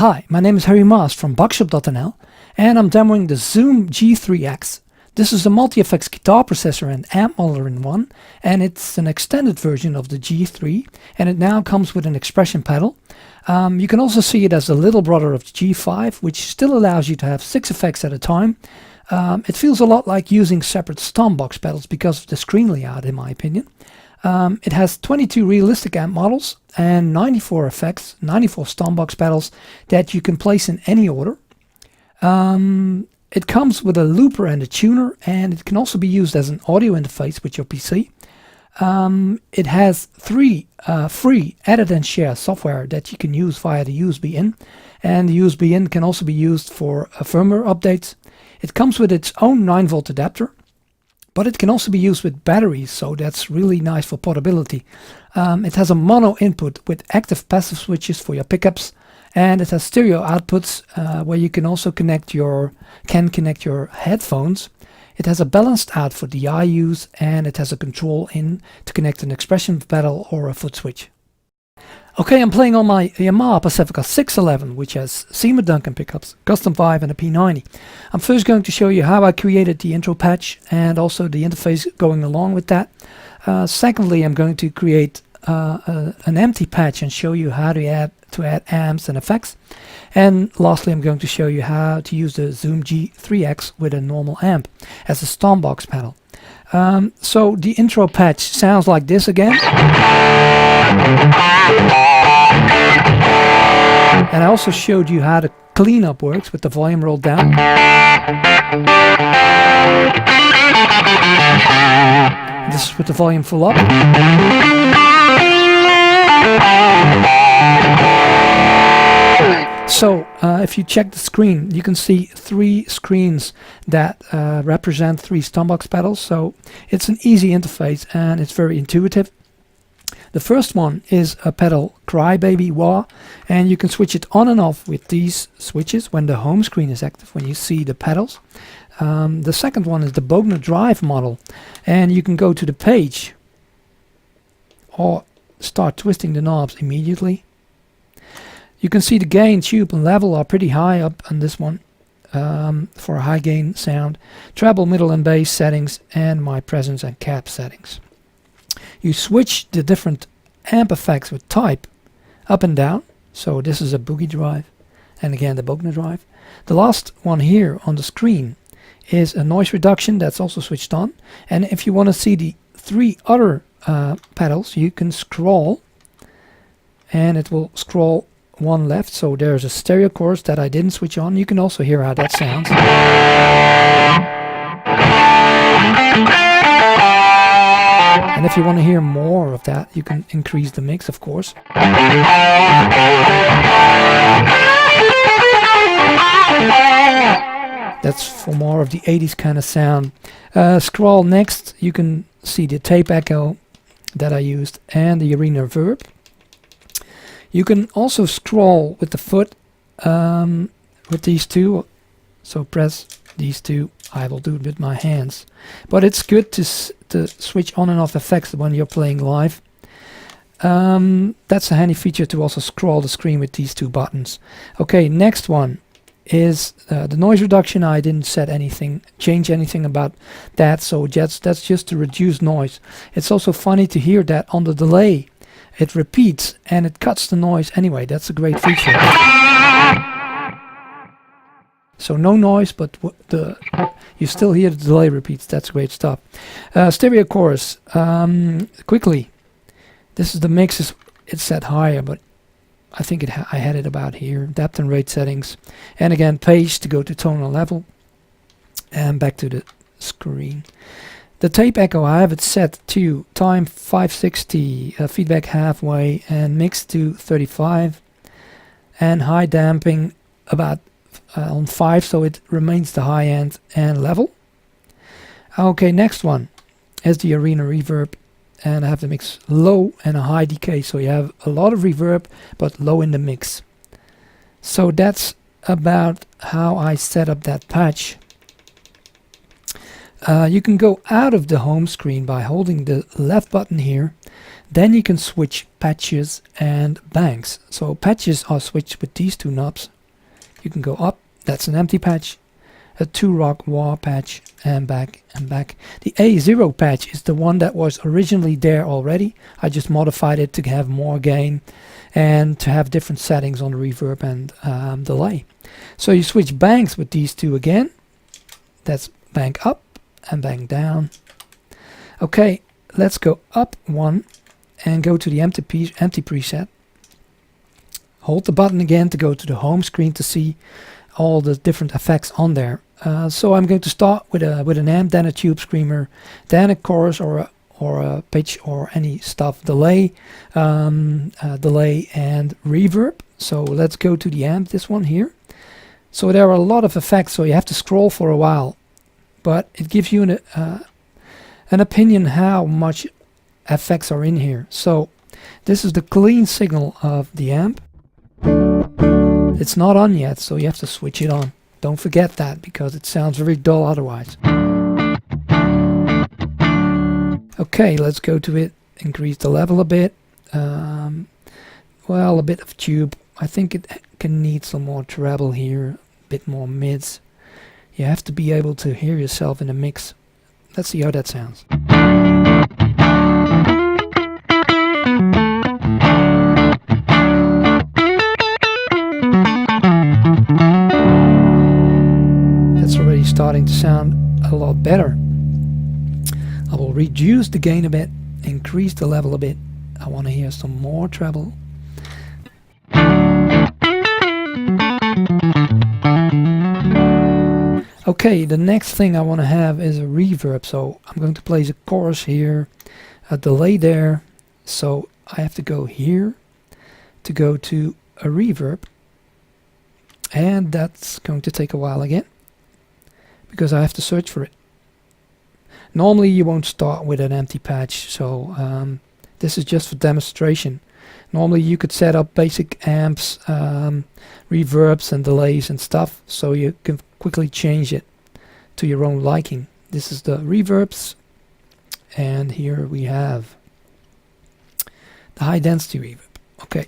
Hi, my name is Harry Maas from bax-shop.nl and I'm demoing the Zoom G3X. This is a multi-effects guitar processor and amp modeler in one, and it's an extended version of the G3, and it now comes with an expression pedal. You can also see it as a little brother of the G5, which still allows you to have 6 effects at a time. It feels a lot like using separate stompbox pedals because of the screen layout, in my opinion. It has 22 realistic amp models and 94 effects, 94 stompbox pedals that you can place in any order. It comes with a looper and a tuner, and it can also be used as an audio interface with your PC. It has 3 free edit and share software that you can use via the USB in, and the USB in can also be used for firmware updates. It comes with its own 9-volt adapter, but it can also be used with batteries, so that's really nice for portability. It has a mono input with active passive switches for your pickups, and it has stereo outputs where you can also connect your headphones. It has a balanced out for DI use, and it has a control in to connect an expression pedal or a foot switch. Okay, I'm playing on my Yamaha Pacifica 611, which has Seymour Duncan pickups, custom 5 and a P90. I'm first going to show you how I created the intro patch and also the interface going along with that. Secondly, I'm going to create an empty patch and show you how to add amps and effects. And lastly, I'm going to show you how to use the Zoom G3X with a normal amp as a stompbox pedal. So the intro patch sounds like this again. And I also showed you how the cleanup works with the volume rolled down. This is with the volume full up. So if you check the screen, you can see 3 screens that represent 3 stompbox pedals. So it's an easy interface and it's very intuitive. The first one is a pedal Crybaby Wah, and you can switch it on and off with these switches when the home screen is active, when you see the pedals. The second one is the Bogner Drive model, and you can go to the page or start twisting the knobs immediately. You can see the gain, tube and level are pretty high up on this one for a high gain sound, treble, middle and bass settings, and my presence and cap settings. You switch the different amp effects with type up and down. So this is a boogie drive, and again the Bogner drive. The last one here on the screen is a noise reduction that's also switched on. And if you want to see the 3 other pedals, you can scroll, and it will scroll one left. So there's a stereo chorus that I didn't switch on. You can also hear how that sounds. And if you want to hear more of that, you can increase the mix, of course. That's for more of the 80s kind of sound. Scroll next, you can see the tape echo that I used and the arena reverb. You can also scroll with the foot with these 2. So press these 2. I will do it with my hands. But it's good to switch on and off effects when you're playing live. That's a handy feature to also scroll the screen with these 2 buttons. Okay, next one is the noise reduction. I didn't change anything about that, so that's just to reduce noise. It's also funny to hear that on the delay it repeats and it cuts the noise anyway. That's a great feature. So no noise, but you still hear the delay repeats. That's great stuff. Stereo chorus. Quickly, this is the mixes. It's set higher, but I think I had it about here. Depth and rate settings, and again page to go to tonal level, and back to the screen. The tape echo, I have it set to time 560, feedback halfway, and mix to 35, and high damping about on 5, so it remains the high end and level. Okay, next one is the arena reverb, and I have the mix low and a high decay, so you have a lot of reverb but low in the mix. So that's about how I set up that patch. You can go out of the home screen by holding the left button here. Then you can switch patches and banks. So patches are switched with these two knobs. You can go up, that's an empty patch, a 2-rock wah patch, and back and back. The A0 patch is the one that was originally there already. I just modified it to have more gain and to have different settings on the reverb and delay. So you switch banks with these two again. That's bank up and bank down. Okay, let's go up one and go to the empty preset. Hold the button again to go to the home screen to see all the different effects on there. So I'm going to start with an amp, then a tube screamer, then a chorus or a pitch or any stuff, delay and reverb. So let's go to the amp, this one here. So there are a lot of effects, so you have to scroll for a while, but it gives you an opinion how much effects are in here. So this is the clean signal of the amp. It's not on yet, so you have to switch it on. Don't forget that, because it sounds very dull otherwise. Okay, let's go to it, increase the level a bit. Well, a bit of tube. I think it can need some more treble here, a bit more mids. You have to be able to hear yourself in the mix. Let's see how that sounds. That's already starting to sound a lot better. I will reduce the gain a bit, increase the level a bit. I want to hear some more treble. Okay, the next thing I want to have is a reverb, so I'm going to place a chorus here, a delay there, so I have to go here to go to a reverb, and that's going to take a while again, because I have to search for it. Normally you won't start with an empty patch, so this is just for demonstration. Normally you could set up basic amps, reverbs and delays and stuff, so you can quickly change it to your own liking. This is the reverbs, and here we have the high density reverb. Okay,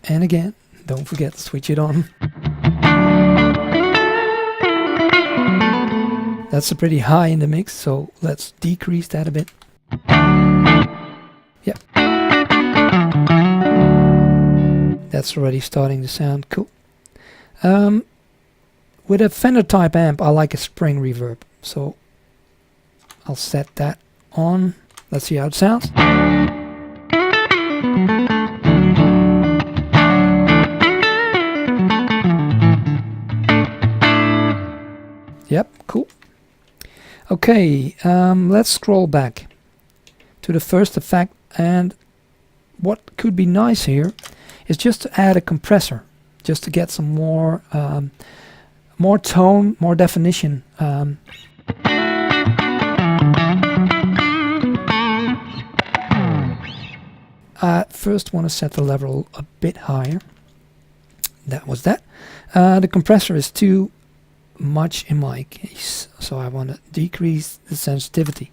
and again, don't forget to switch it on. That's a pretty high in the mix, so let's decrease that a bit. Yep. That's already starting to sound cool. With a Fender type amp, I like a spring reverb, so I'll set that on. Let's see how it sounds. Yep, cool. Okay, let's scroll back to the first effect, and what could be nice here is just to add a compressor, just to get some more tone, more definition. I first want to set the level a bit higher. That was that. The compressor is too much in my case, so I want to decrease the sensitivity.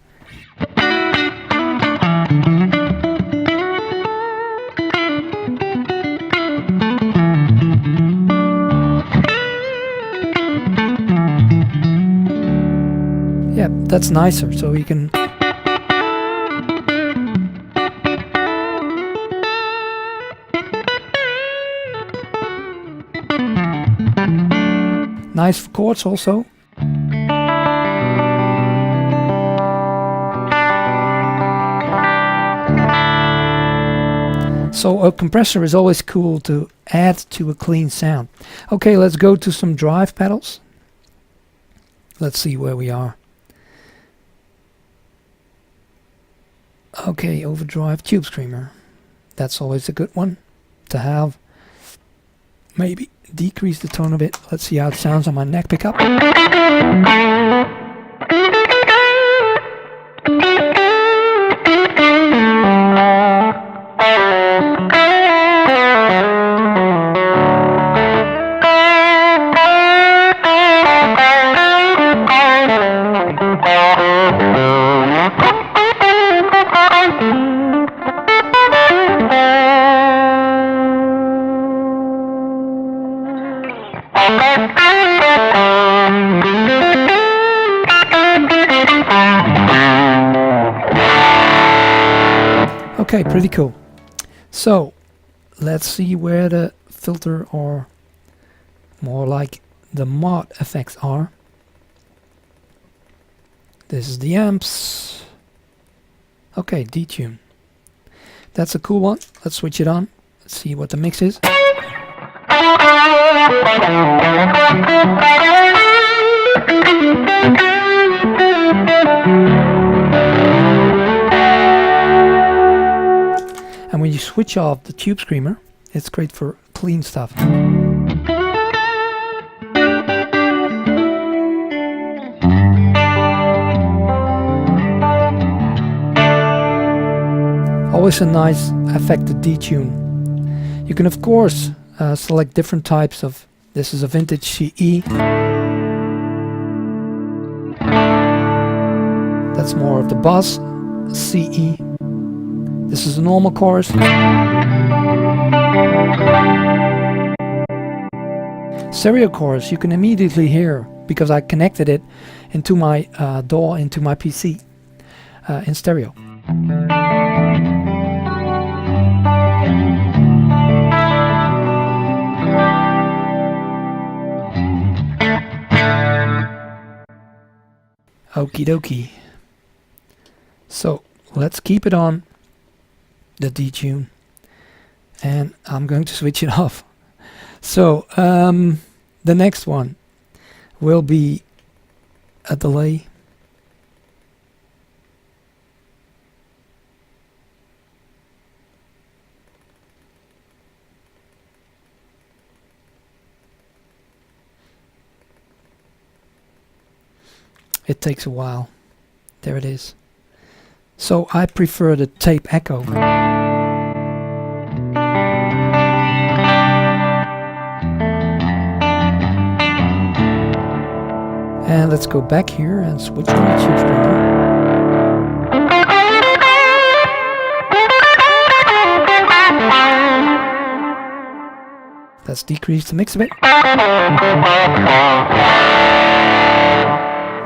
Yeah, that's nicer, so you can nice for chords also. So a compressor is always cool to add to a clean sound. Okay, let's go to some drive pedals. Let's see where we are. Okay, overdrive, tube screamer. That's always a good one to have. Maybe decrease the tone a bit. Let's see how it sounds on my neck pickup. Okay, pretty cool. So let's see where the filter, or more like the mod effects, are. This is the amps. Okay, detune. That's a cool one. Let's switch it on. Let's see what the mix is. And when you switch off the tube screamer, it's great for clean stuff. Always a nice effect to detune. You can of course select different types of, this is a vintage CE. That's more of the bass CE. This is a normal chorus. Stereo chorus you can immediately hear because I connected it into my DAW, into my PC in stereo. Okie dokie. So let's keep it on the detune, and I'm going to switch it off. So the next one will be a delay. It takes a while. There it is. So I prefer the tape echo. And let's go back here and switch on the tube screamer. Let's decrease the mix a bit.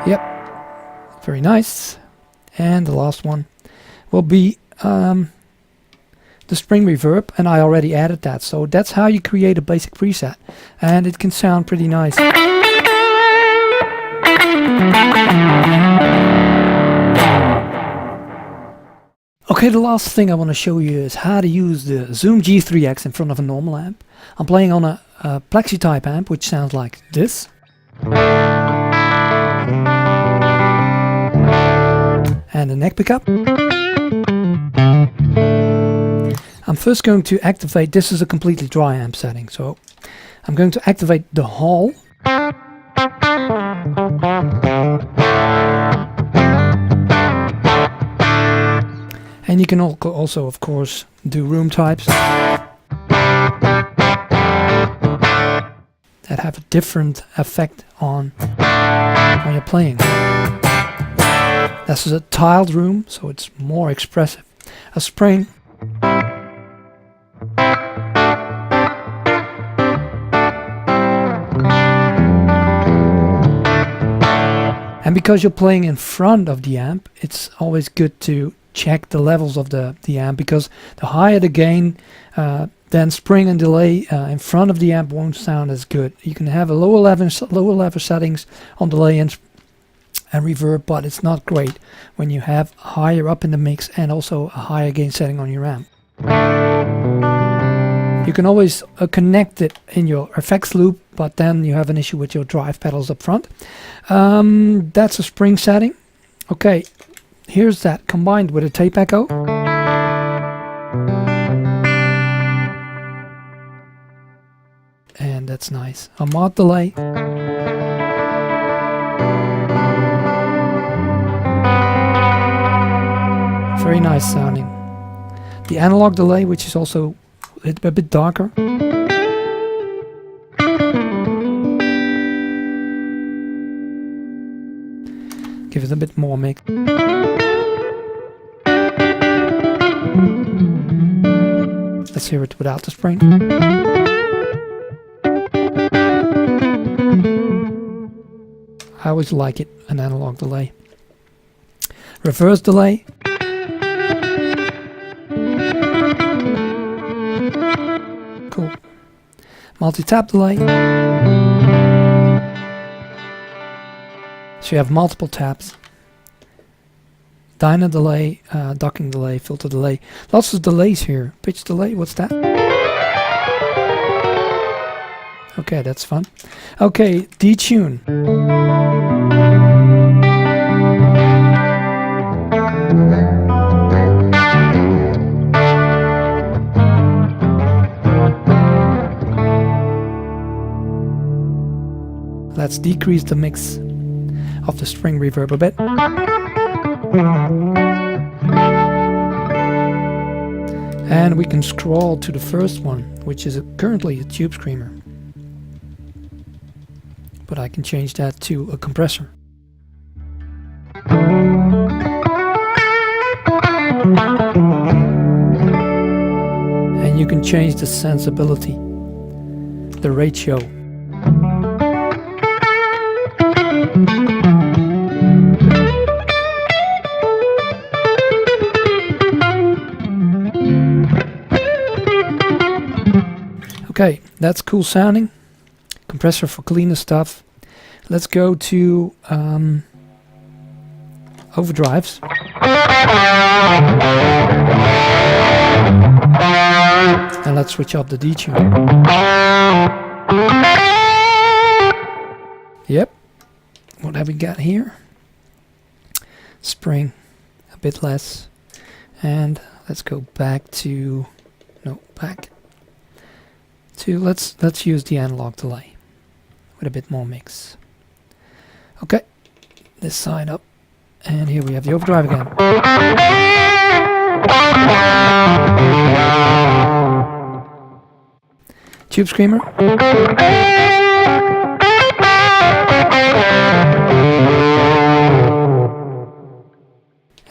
Yep, very nice. And the last one will be the spring reverb, and I already added that. So that's how you create a basic preset, and it can sound pretty nice. Okay, the last thing I want to show you is how to use the Zoom G3X in front of a normal amp. I'm playing on a plexi type amp, which sounds like this. And the neck pickup. I'm first going to activate, this is a completely dry amp setting, so I'm going to activate the hall. And you can also of course do room types that have a different effect on when you're playing. This is a tiled room, so it's more expressive. A spring. And because you're playing in front of the amp, it's always good to check the levels of the amp, because the higher the gain, then spring and delay in front of the amp won't sound as good. You can have a lower level settings on delay and reverb, but it's not great when you have higher up in the mix and also a higher gain setting on your amp. You can always connect it in your effects loop, but then you have an issue with your drive pedals up front. That's a spring setting. Okay, here's that combined with a tape echo. And that's nice. A mod delay. Very nice sounding. The analog delay, which is also a bit darker. Give it a bit more mix. Let's hear it without the spring. I always like it, an analog delay. Reverse delay. Cool. Multi-tap delay. So you have multiple taps. Dyna delay, docking delay, filter delay. Lots of delays here. Pitch delay, what's that? Okay, that's fun. Okay, detune. Let's decrease the mix of the string reverb a bit. And we can scroll to the first one, which is currently a tube screamer. But I can change that to a compressor. And you can change the sensibility, the ratio. Okay, that's cool sounding. Compressor for cleaner stuff. Let's go to overdrives. And let's switch up the detune. Yep. What have we got here? Spring, a bit less. And let's go back to, no, back to, let's use the analog delay with a bit more mix. Okay, this side up, and here we have the overdrive again. Tube screamer.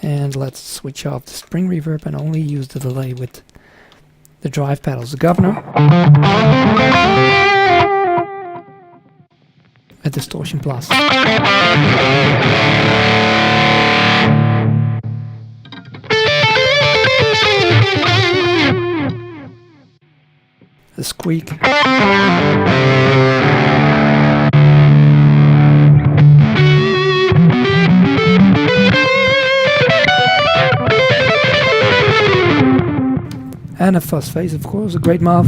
And let's switch off the spring reverb and only use the delay with the drive pedals. The governor. A distortion plus. The squeak. And a fuzz face, of course, a great mouth.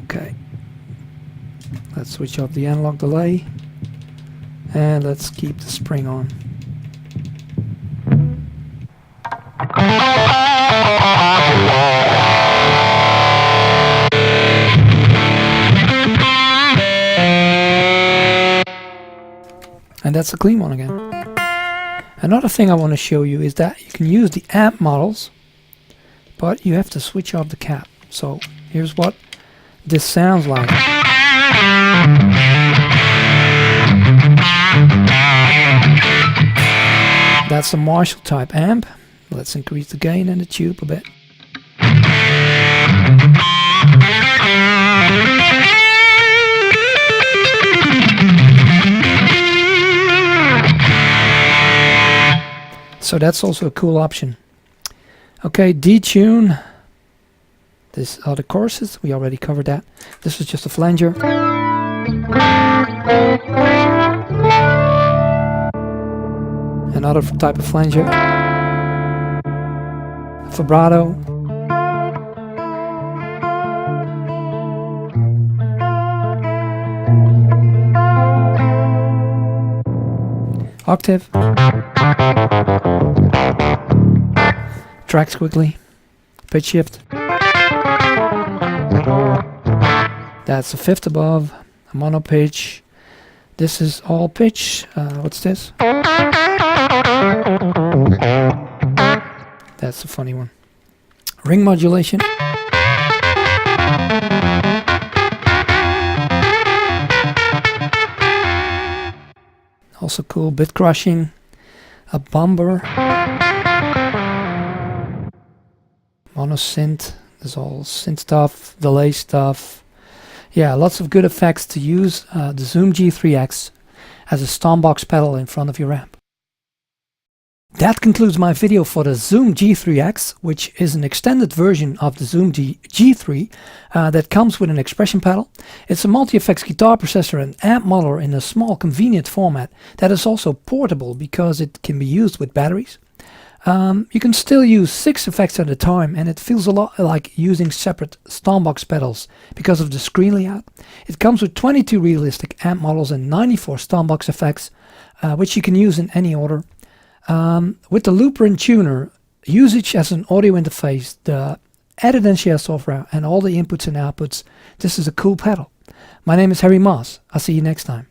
Okay. Let's switch off the analog delay. And let's keep the spring on. And that's a clean one again. Another thing I want to show you is that you can use the amp models, but you have to switch off the cap. So here's what this sounds like. That's a Marshall type amp. Let's increase the gain and the tube a bit. So that's also a cool option. Okay, detune. These are the choruses. We already covered that. This was just a flanger. Another type of flanger. Vibrato. Octave. Track squiggly. Pitch shift. That's a fifth above. A mono pitch. This is all pitch. What's this? That's a funny one. Ring modulation. Also cool. Bit crushing, a bomber, mono synth. There's all synth stuff, delay stuff. Yeah, lots of good effects to use the Zoom G3X as a Stompbox pedal in front of your amp. That concludes my video for the Zoom G3X, which is an extended version of the Zoom G3 that comes with an expression pedal. It's a multi-effects guitar processor and amp modeler in a small convenient format that is also portable because it can be used with batteries. You can still use 6 effects at a time, and it feels a lot like using separate Stompbox pedals because of the screen layout. It comes with 22 realistic amp models and 94 Stompbox effects, which you can use in any order. With the looper and tuner, usage as an audio interface, the edit and share software, and all the inputs and outputs, this is a cool pedal. My name is Harry Moss. I'll see you next time.